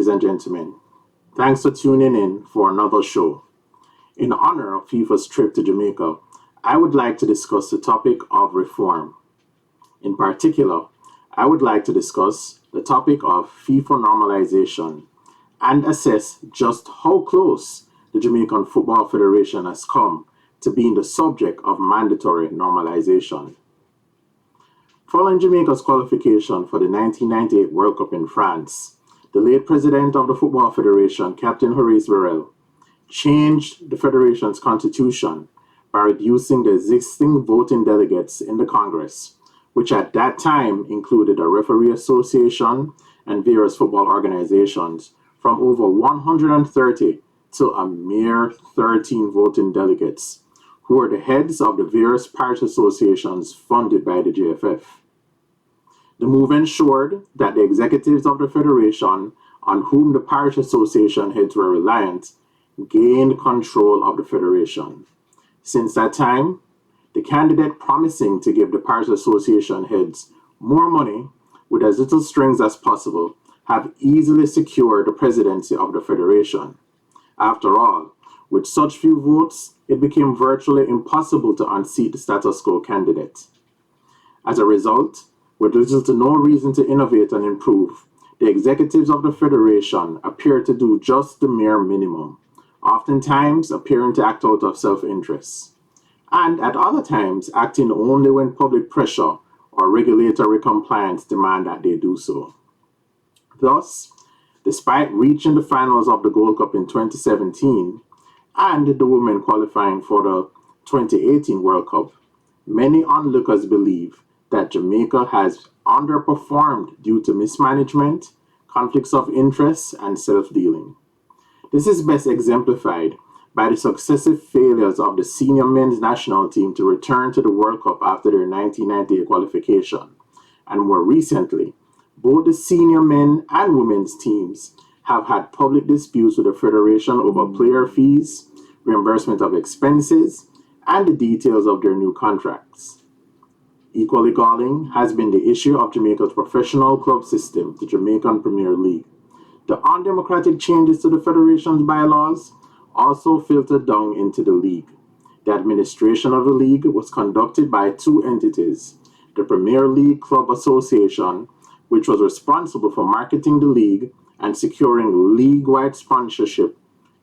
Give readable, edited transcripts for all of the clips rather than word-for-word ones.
ladies and gentlemen. Thanks for tuning in for another show. In honor of FIFA's trip to Jamaica, I would like to discuss the topic of reform. In particular, I would like to discuss the topic of FIFA normalization and assess just how close the Jamaican Football Federation has come to being the subject of mandatory normalization. Following Jamaica's qualification for the 1998 World Cup in France, the late president of the Football Federation, Captain Horace Verrell, changed the federation's constitution by reducing the existing voting delegates in the Congress, which at that time included a referee association and various football organizations, from over 130 to a mere 13 voting delegates, who were the heads of the various parish associations funded by the JFF. The move ensured that the executives of the federation, on whom the parish association heads were reliant, gained control of the federation. Since that time, the candidate promising to give the parish association heads more money with as little strings as possible have easily secured the presidency of the federation. After all, with such few votes, it became virtually impossible to unseat the status quo candidate. As a result, with little to no reason to innovate and improve, the executives of the federation appear to do just the mere minimum, oftentimes appearing to act out of self-interest, and at other times acting only when public pressure or regulatory compliance demand that they do so. Thus, despite reaching the finals of the Gold Cup in 2017 and the women qualifying for the 2018 World Cup, many onlookers believe that Jamaica has underperformed due to mismanagement, conflicts of interest, and self-dealing. This is best exemplified by the successive failures of the senior men's national team to return to the World Cup after their 1998 qualification, and more recently, both the senior men and women's teams have had public disputes with the federation over player fees, reimbursement of expenses, and the details of their new contracts. Equally galling has been the issue of Jamaica's professional club system, the Jamaican Premier League. The undemocratic changes to the federation's bylaws also filtered down into the league. The administration of the league was conducted by two entities: the Premier League Club Association, which was responsible for marketing the league and securing league-wide sponsorship,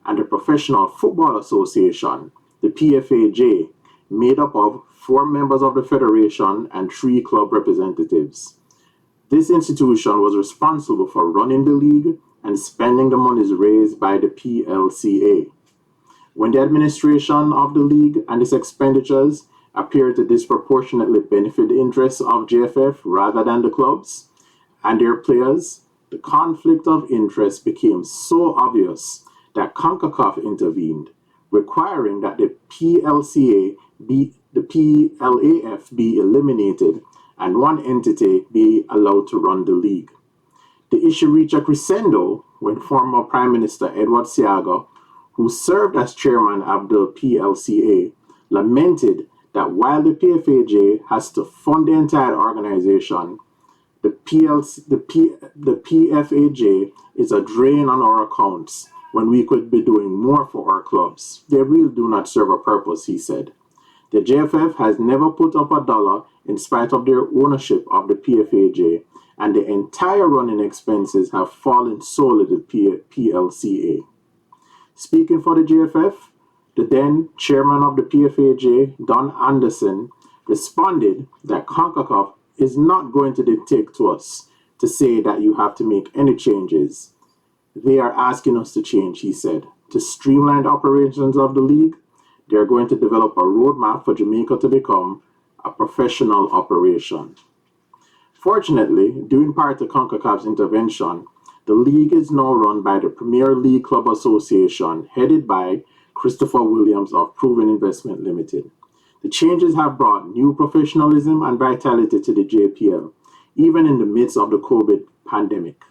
and the Professional Football Association, the PFAJ, made up of 4 members of the federation and 3 club representatives. This institution was responsible for running the league and spending the monies raised by the PLCA. When the administration of the league and its expenditures appeared to disproportionately benefit the interests of JFF rather than the clubs and their players, the conflict of interest became so obvious that CONCACAF intervened, requiring that the PLAF be eliminated and one entity be allowed to run the league. The issue reached a crescendo when former Prime Minister Edward Seaga, who served as chairman of the PLCA, lamented that while the PFAJ has to fund the entire organization, the PFAJ is a drain on our accounts when we could be doing more for our clubs. They really do not serve a purpose, he said. The JFF has never put up a dollar in spite of their ownership of the PFAJ, and the entire running expenses have fallen solely to the PLCA. Speaking for the JFF, the then chairman of the PFAJ, Don Anderson, responded that CONCACAF is not going to dictate to us to say that you have to make any changes. They are asking us to change, he said. To streamline the operations of the league, they are going to develop a roadmap for Jamaica to become a professional operation. Fortunately, due in part to CONCACAF's intervention, the league is now run by the Premier League Club Association, headed by Christopher Williams of Proven Investment Limited. The changes have brought new professionalism and vitality to the JPL, even in the midst of the COVID pandemic.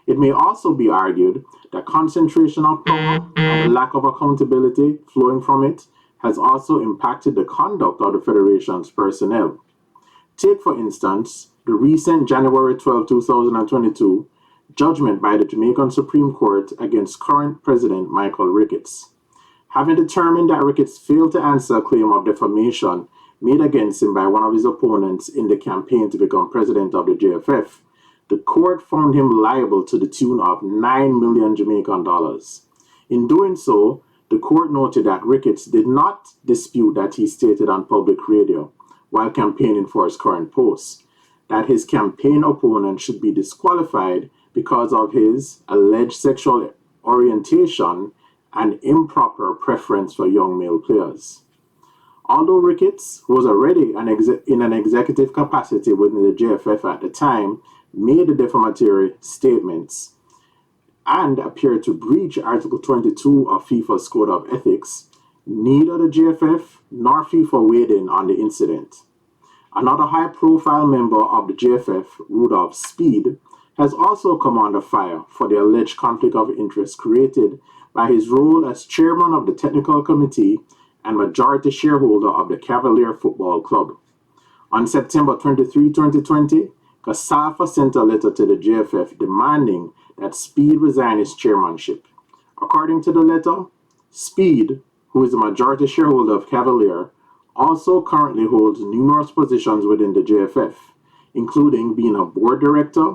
It may also be argued that concentration of power and the lack of accountability flowing from it has also impacted the conduct of the Federation's personnel. Take, for instance, the recent January 12, 2022 judgment by the Jamaican Supreme Court against current President Michael Ricketts. Having determined that Ricketts failed to answer a claim of defamation made against him by one of his opponents in the campaign to become president of the JFF, the court found him liable to the tune of 9 million Jamaican dollars. In doing so, the court noted that Ricketts did not dispute that he stated on public radio while campaigning for his current post that his campaign opponent should be disqualified because of his alleged sexual orientation and improper preference for young male players. Although Ricketts was already in an executive capacity within the JFF at the time, made the defamatory statements and appeared to breach Article 22 of FIFA's Code of Ethics, neither the JFF nor FIFA weighed in on the incident. Another high-profile member of the JFF, Rudolph Speed, has also come under fire for the alleged conflict of interest created by his role as chairman of the technical committee and majority shareholder of the Cavalier Football Club. On September 23, 2020, CONCACAF sent a letter to the JFF demanding that Speed resign his chairmanship. According to the letter, Speed, who is the majority shareholder of Cavalier, also currently holds numerous positions within the JFF, including being a board director,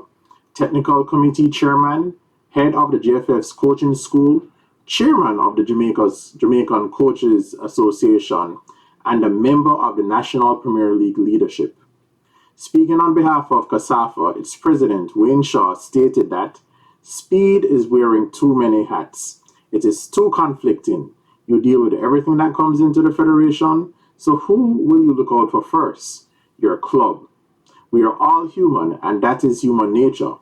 technical committee chairman, head of the JFF's coaching school, chairman of the Jamaican Coaches Association, and a member of the National Premier League leadership. Speaking on behalf of CONCACAF, its president, Wayne Shaw, stated that Speed is wearing too many hats. It is too conflicting. You deal with everything that comes into the federation, so who will you look out for first? Your club. We are all human, and that is human nature.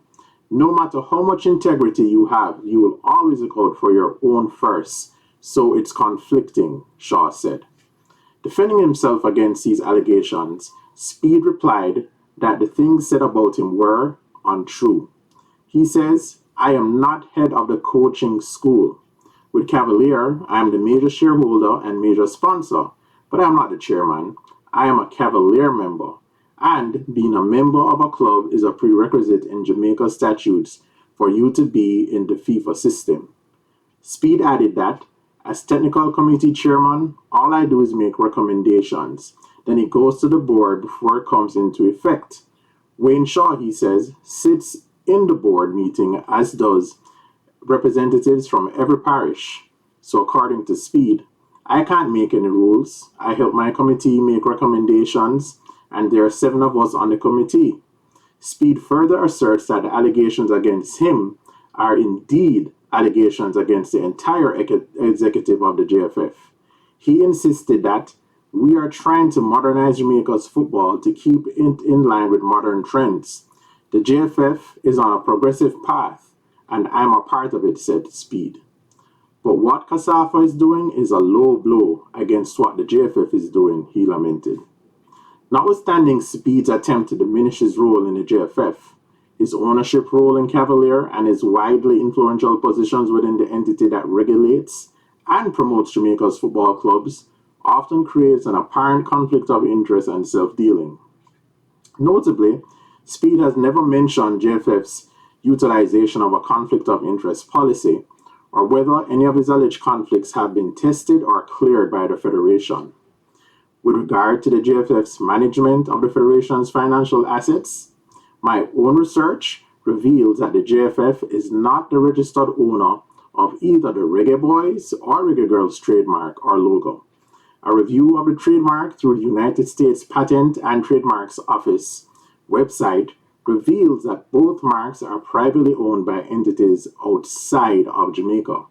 No matter how much integrity you have, you will always look out for your own first. So it's conflicting, Shaw said. Defending himself against these allegations, Speed replied that the things said about him were untrue. He says, I am not head of the coaching school. With Cavalier, I am the major shareholder and major sponsor, but I am not the chairman. I am a Cavalier member. And being a member of a club is a prerequisite in Jamaica statutes for you to be in the FIFA system. Speed added that, as technical committee chairman, all I do is make recommendations. Then it goes to the board before it comes into effect. Wayne Shaw, he says, sits in the board meeting, as does representatives from every parish. So according to Speed, I can't make any rules. I help my committee make recommendations, and there are 7 of us on the committee. Speed further asserts that the allegations against him are indeed allegations against the entire executive of the JFF. He insisted that we are trying to modernize Jamaica's football to keep it in line with modern trends. The JFF is on a progressive path, and I'm a part of it, said Speed. But what CONCACAF is doing is a low blow against what the JFF is doing, he lamented. Notwithstanding Speed's attempt to diminish his role in the JFF, his ownership role in Cavalier, and his widely influential positions within the entity that regulates and promotes Jamaica's football clubs, often creates an apparent conflict of interest and self-dealing. Notably, Speed has never mentioned JFF's utilization of a conflict of interest policy, or whether any of his alleged conflicts have been tested or cleared by the Federation. With regard to the JFF's management of the Federation's financial assets, my own research reveals that the JFF is not the registered owner of either the Reggae Boys or Reggae Girls trademark or logo. A review of the trademark through the United States Patent and Trademarks Office website reveals that both marks are privately owned by entities outside of Jamaica.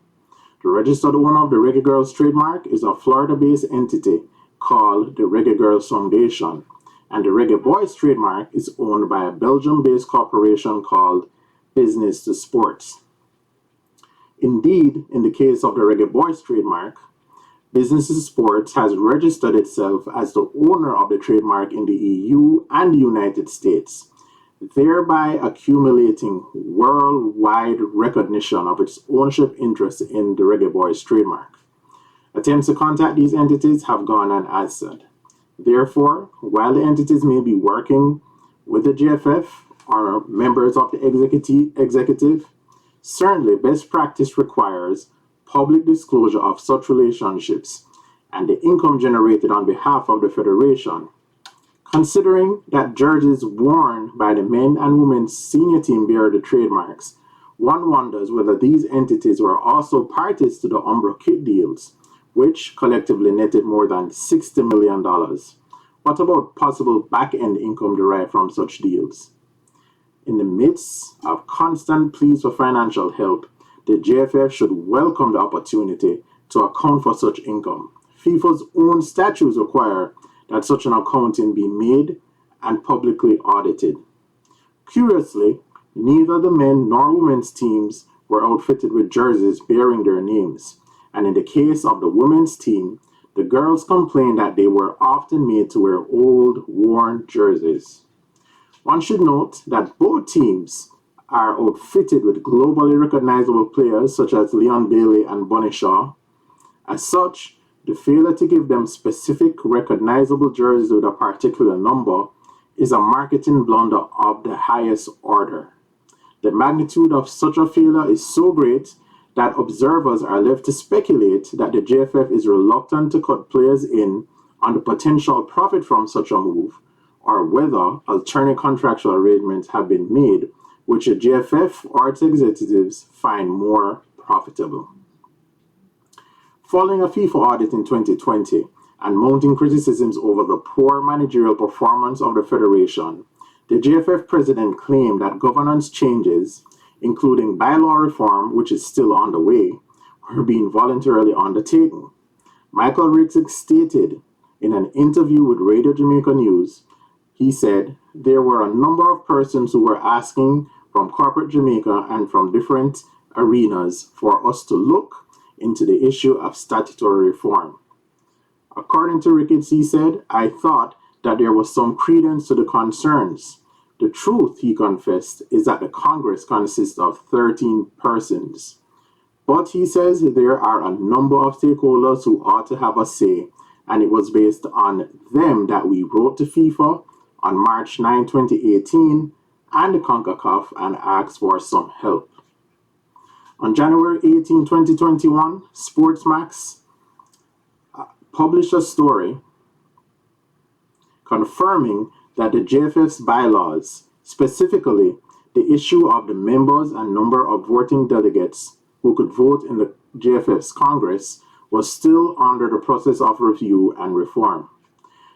The registered owner of the Reggae Girls trademark is a Florida-based entity called the Reggae Girls Foundation, and the Reggae Boys trademark is owned by a Belgium-based corporation called Business to Sports. Indeed, in the case of the Reggae Boys trademark, Business to Sports has registered itself as the owner of the trademark in the EU and the United States, thereby accumulating worldwide recognition of its ownership interest in the Reggae Boys trademark. Attempts to contact these entities have gone unanswered. Therefore, while the entities may be working with the JFF or members of the executive. Certainly, best practice requires public disclosure of such relationships and the income generated on behalf of the federation. Considering that jerseys worn by the men and women's senior team bear the trademarks, one wonders whether these entities were also parties to the Umbro kit deals, which collectively netted more than $60 million. What about possible back-end income derived from such deals? In the midst of constant pleas for financial help, the JFF should welcome the opportunity to account for such income. FIFA's own statutes require that such an accounting be made and publicly audited. Curiously, neither the men nor women's teams were outfitted with jerseys bearing their names, and in the case of the women's team, the girls complained that they were often made to wear old, worn jerseys. One should note that both teams are outfitted with globally recognizable players such as Leon Bailey and Bunny Shaw. As such, the failure to give them specific recognizable jerseys with a particular number is a marketing blunder of the highest order. The magnitude of such a failure is so great that observers are left to speculate that the JFF is reluctant to cut players in on the potential profit from such a move, or whether alternate contractual arrangements have been made which the JFF or its executives find more profitable. Following a FIFA audit in 2020 and mounting criticisms over the poor managerial performance of the federation, the JFF president claimed that governance changes, including bylaw reform, which is still on the way, were being voluntarily undertaken. Michael Rixick stated in an interview with Radio Jamaica News, he said, there were a number of persons who were asking from corporate Jamaica and from different arenas for us to look into the issue of statutory reform. According to Ricketts, he said, I thought that there was some credence to the concerns. The truth, he confessed, is that the Congress consists of 13 persons. But he says there are a number of stakeholders who ought to have a say, and it was based on them that we wrote to FIFA on March 9, 2018, and the CONCACAF and asked for some help. On January 18, 2021, Sportsmax published a story confirming that the JFF's bylaws, specifically the issue of the members and number of voting delegates who could vote in the JFF's Congress, was still under the process of review and reform.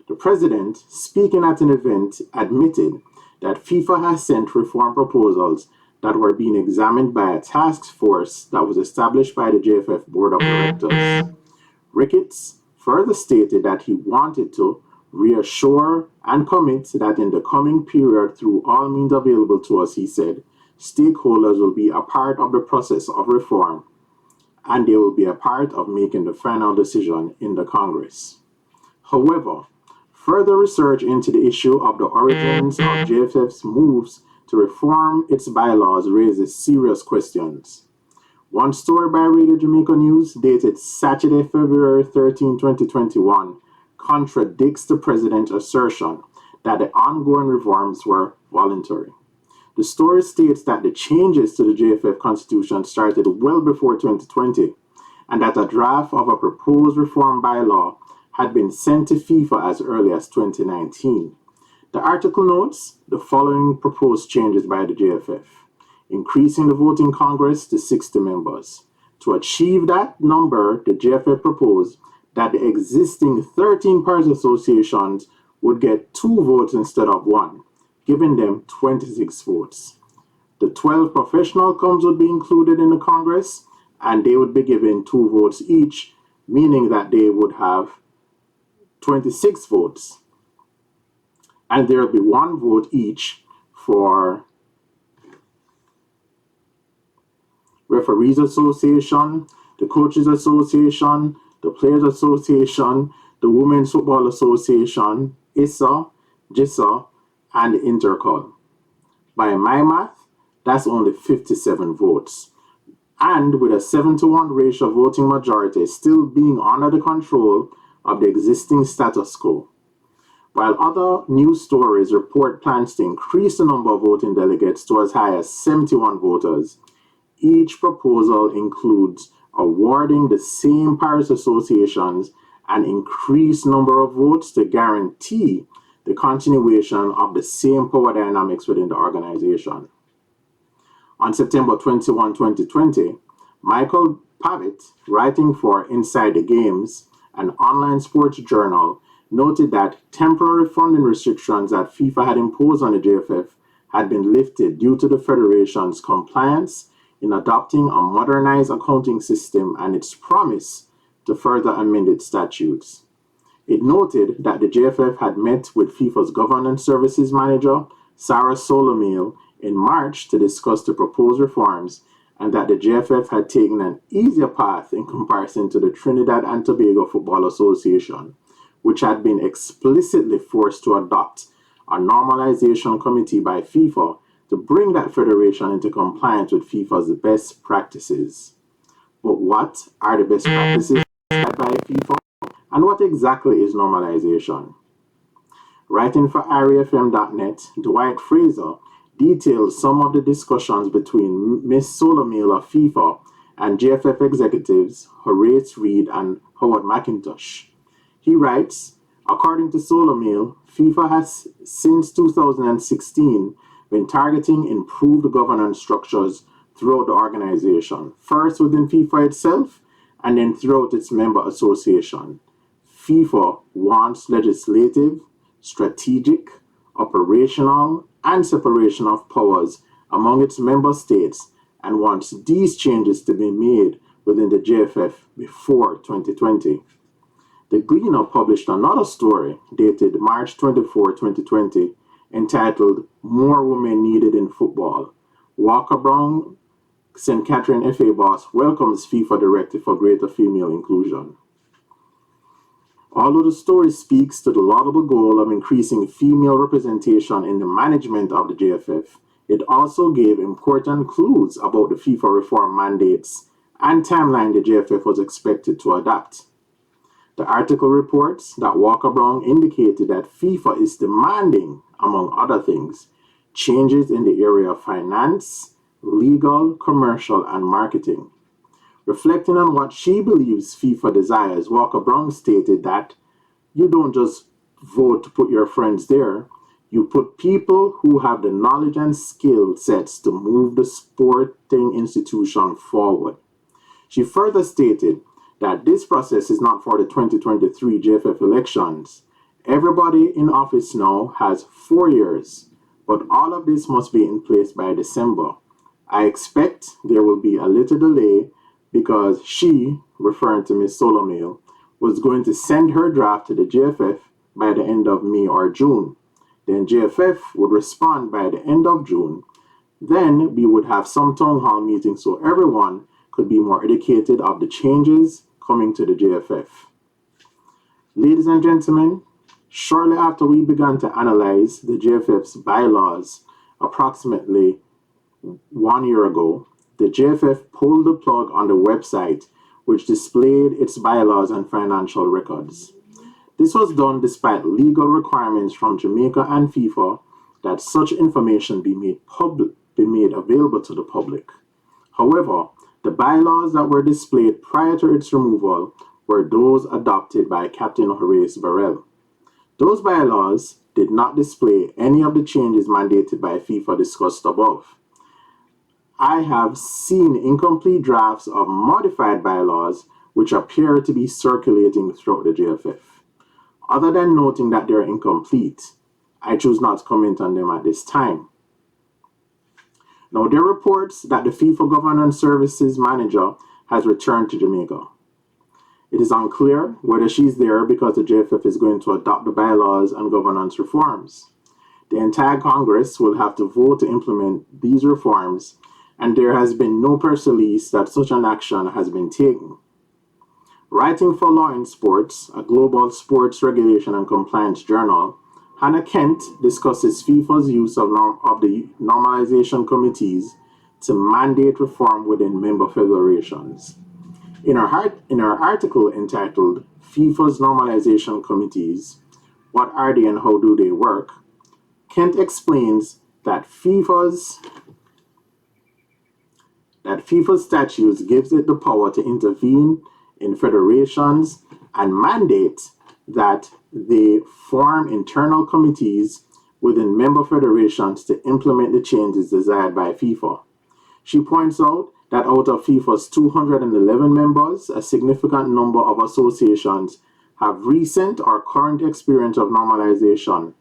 The president, speaking at an event, admitted that FIFA has sent reform proposals that were being examined by a task force that was established by the JFF Board of Directors. Ricketts further stated that he wanted to reassure and commit that in the coming period, through all means available to us, he said, stakeholders will be a part of the process of reform and they will be a part of making the final decision in the Congress. However, further research into the issue of the origins of JFF's moves to reform its bylaws raises serious questions. One story by Radio Jamaica News, dated Saturday, February 13, 2021, contradicts the president's assertion that the ongoing reforms were voluntary. The story states that the changes to the JFF Constitution started well before 2020, and that a draft of a proposed reform bylaw had been sent to FIFA as early as 2019. The article notes the following proposed changes by the JFF: increasing the voting Congress to 60 members. To achieve that number, the JFF proposed that the existing 13 parish associations would get 2 votes instead of 1, giving them 26 votes. The 12 professional clubs would be included in the Congress, and they would be given 2 votes each, meaning that they would have 26 votes. And there will be 1 vote each for Referees Association, the Coaches Association, the Players Association, the Women's Football Association, ISA, GISA, and Intercol. By my math, that's only 57 votes. And with a 7-to-1 ratio voting majority still being under the control of the existing status quo. While other news stories report plans to increase the number of voting delegates to as high as 71 voters, each proposal includes awarding the same parish associations an increased number of votes to guarantee the continuation of the same power dynamics within the organization. On September 21, 2020, Michael Pavitt, writing for Inside the Games, an online sports journal, noted that temporary funding restrictions that FIFA had imposed on the JFF had been lifted due to the Federation's compliance in adopting a modernized accounting system and its promise to further amend its statutes. It noted that the JFF had met with FIFA's governance services manager, Sarah Solomil, in March to discuss the proposed reforms, and that the JFF had taken an easier path in comparison to the Trinidad and Tobago Football Association, which had been explicitly forced to adopt a normalization committee by FIFA to bring that federation into compliance with FIFA's best practices. But what are the best practices set by FIFA? And what exactly is normalization? Writing for IRIFM.net, Dwight Fraser details some of the discussions between Ms. Solomil of FIFA and JFF executives Horace Reed and Howard McIntosh. He writes, according to Solomil, FIFA has since 2016 been targeting improved governance structures throughout the organization, first within FIFA itself and then throughout its member association. FIFA wants legislative, strategic, operational, and separation of powers among its member states and wants these changes to be made within the JFF before 2020. The Gleaner published another story dated March 24, 2020, entitled More Women Needed in Football. Walker Brown, St. Catherine FA boss, welcomes FIFA directive for greater female inclusion. Although the story speaks to the laudable goal of increasing female representation in the management of the JFF, it also gave important clues about the FIFA reform mandates and timeline the JFF was expected to adopt. The article reports that Walker Brown indicated that FIFA is demanding, among other things, changes in the area of finance, legal, commercial, and marketing. Reflecting on what she believes FIFA desires, Walker Brown stated that you don't just vote to put your friends there, you put people who have the knowledge and skill sets to move the sporting institution forward. She further stated that this process is not for the 2023 JFF elections. Everybody in office now has 4 years, but all of this must be in place by December. I expect there will be a little delay because she, referring to Ms. Solomil, was going to send her draft to the JFF by the end of May or June. Then JFF would respond by the end of June. Then we would have some town hall meetings so everyone could be more educated of the changes coming to the JFF. Ladies and gentlemen, shortly after we began to analyze the JFF's bylaws approximately 1 year ago, the JFF pulled the plug on the website which displayed its bylaws and financial records. This was done despite legal requirements from Jamaica and FIFA that such information be made available to the public. However, the bylaws that were displayed prior to its removal were those adopted by Captain Horace Burrell. Those bylaws did not display any of the changes mandated by FIFA discussed above. I have seen incomplete drafts of modified bylaws which appear to be circulating throughout the JFF. Other than noting that they are incomplete, I choose not to comment on them at this time. Now, there are reports that the FIFA Governance Services Manager has returned to Jamaica. It is unclear whether she's there because the JFF is going to adopt the bylaws and governance reforms. The entire Congress will have to vote to implement these reforms, and there has been no press release that such an action has been taken. Writing for Law in Sports, a global sports regulation and compliance journal, Hannah Kent discusses FIFA's use of the normalization committees to mandate reform within member federations. In her article entitled FIFA's Normalization Committees, What are they and how do they work? Kent explains that FIFA statutes gives it the power to intervene in federations and mandate that they form internal committees within member federations to implement the changes desired by FIFA. She points out that out of FIFA's 211 members, a significant number of associations have recent or current experience of normalization,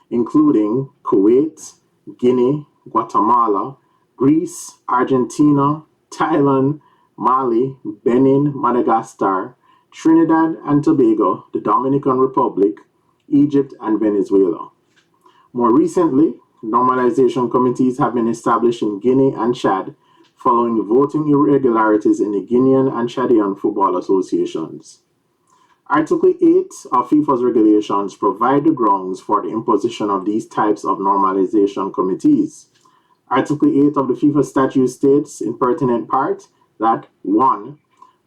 including Kuwait, Guinea, Guatemala, Greece, Argentina, Thailand, Mali, Benin, Madagascar, Trinidad and Tobago, the Dominican Republic, Egypt, and Venezuela. More recently, normalization committees have been established in Guinea and Chad following voting irregularities in the Guinean and Chadian football associations. Article 8 of FIFA's regulations provide the grounds for the imposition of these types of normalization committees. Article 8 of the FIFA statute states, in pertinent part, that 1.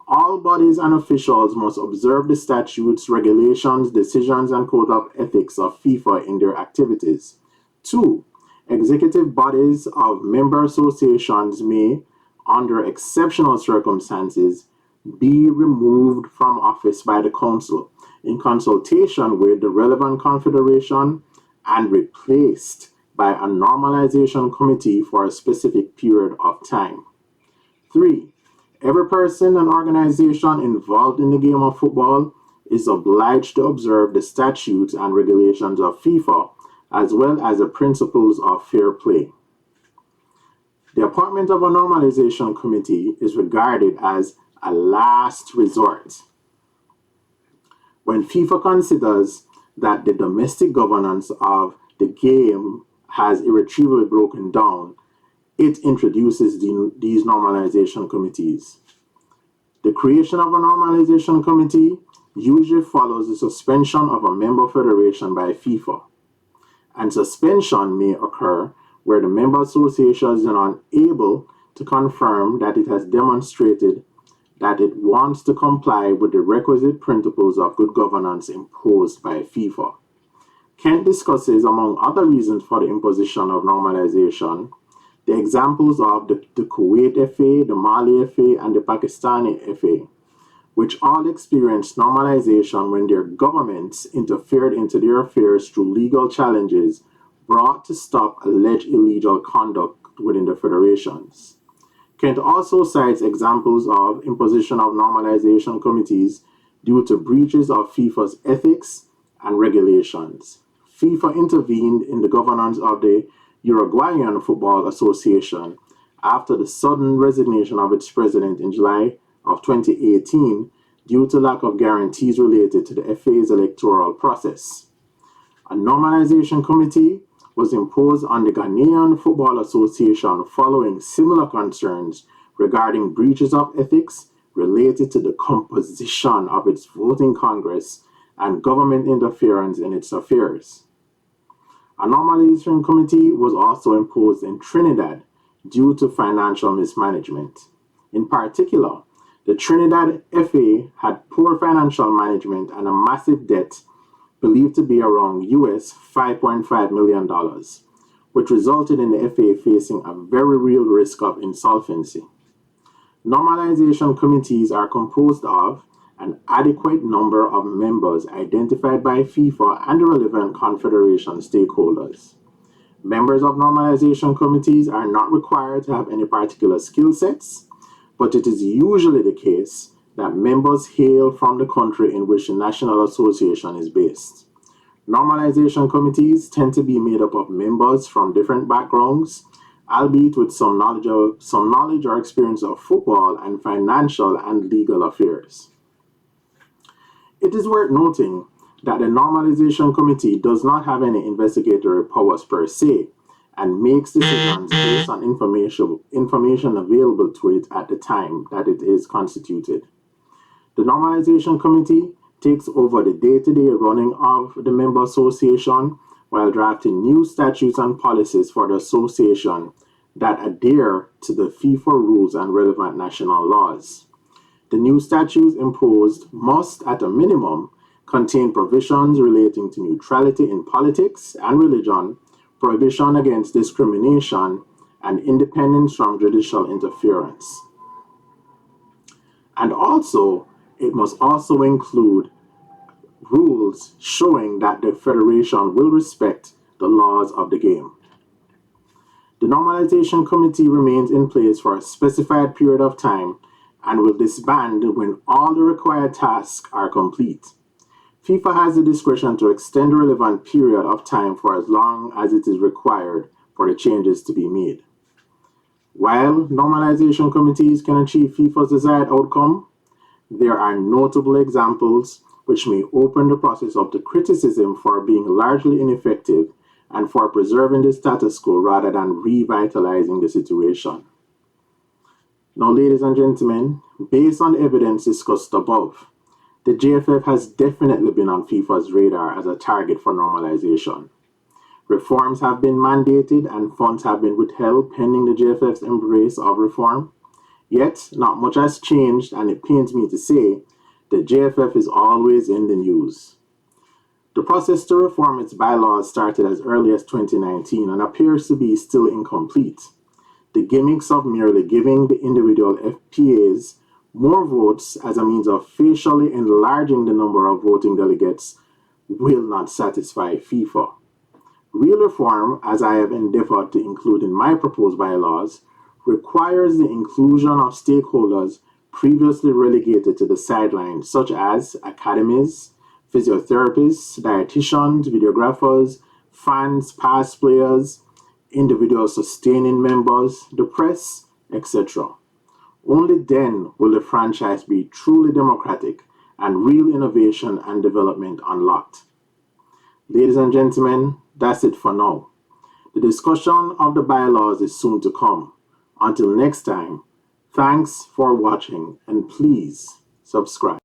All bodies and officials must observe the statutes, regulations, decisions, and code of ethics of FIFA in their activities. 2. Executive bodies of member associations may, under exceptional circumstances, be removed from office by the Council in consultation with the relevant confederation and replaced by a normalization committee for a specific period of time. 3. Every person and organization involved in the game of football is obliged to observe the statutes and regulations of FIFA as well as the principles of fair play. The appointment of a normalization committee is regarded as a last resort. When FIFA considers that the domestic governance of the game has irretrievably broken down, it introduces these normalization committees. The creation of a normalization committee usually follows the suspension of a member federation by FIFA, and suspension may occur where the member association is unable to confirm that it has demonstrated that it wants to comply with the requisite principles of good governance imposed by FIFA. Kent discusses, among other reasons for the imposition of normalization, the examples of the Kuwait FA, the Mali FA, and the Pakistani FA, which all experienced normalization when their governments interfered into their affairs through legal challenges brought to stop alleged illegal conduct within the federations. Kent also cites examples of imposition of normalization committees due to breaches of FIFA's ethics and regulations. FIFA intervened in the governance of the Uruguayan Football Association after the sudden resignation of its president in July of 2018 due to lack of guarantees related to the FA's electoral process. A normalization committee was imposed on the Ghanaian Football Association following similar concerns regarding breaches of ethics related to the composition of its voting congress and government interference in its affairs. A normalization committee was also imposed in Trinidad due to financial mismanagement. In particular, the Trinidad FA had poor financial management and a massive debt believed to be around US $5.5 million, which resulted in the FA facing a very real risk of insolvency. Normalization committees are composed of an adequate number of members identified by FIFA and the relevant confederation stakeholders. Members of normalization committees are not required to have any particular skill sets, but it is usually the case that members hail from the country in which the National Association is based. Normalization committees tend to be made up of members from different backgrounds, albeit with some knowledge or experience of football and financial and legal affairs. It is worth noting that the Normalization Committee does not have any investigatory powers per se and makes decisions based on information available to it at the time that it is constituted. The Normalization Committee takes over the day-to-day running of the member association while drafting new statutes and policies for the association that adhere to the FIFA rules and relevant national laws. The new statutes imposed must, at a minimum, contain provisions relating to neutrality in politics and religion, prohibition against discrimination, and independence from judicial interference. And also, it must also include rules showing that the federation will respect the laws of the game. The Normalization Committee remains in place for a specified period of time and will disband when all the required tasks are complete. FIFA has the discretion to extend the relevant period of time for as long as it is required for the changes to be made. While normalization committees can achieve FIFA's desired outcome, there are notable examples which may open the process up to criticism for being largely ineffective and for preserving the status quo rather than revitalizing the situation. Now, ladies and gentlemen, based on the evidence discussed above, the JFF has definitely been on FIFA's radar as a target for normalization. Reforms have been mandated and funds have been withheld pending the JFF's embrace of reform. Yet, not much has changed, and it pains me to say the JFF is always in the news. The process to reform its bylaws started as early as 2019 and appears to be still incomplete. The gimmicks of merely giving the individual FPAs more votes as a means of facially enlarging the number of voting delegates will not satisfy FIFA. Real reform, as I have endeavored to include in my proposed bylaws, requires the inclusion of stakeholders previously relegated to the sidelines, such as academies, physiotherapists, dietitians, videographers, fans, past players, individual sustaining members, the press, etc. Only then will the franchise be truly democratic and real innovation and development unlocked. Ladies and gentlemen, that's it for now. The discussion of the bylaws is soon to come. Until next time, thanks for watching and please subscribe.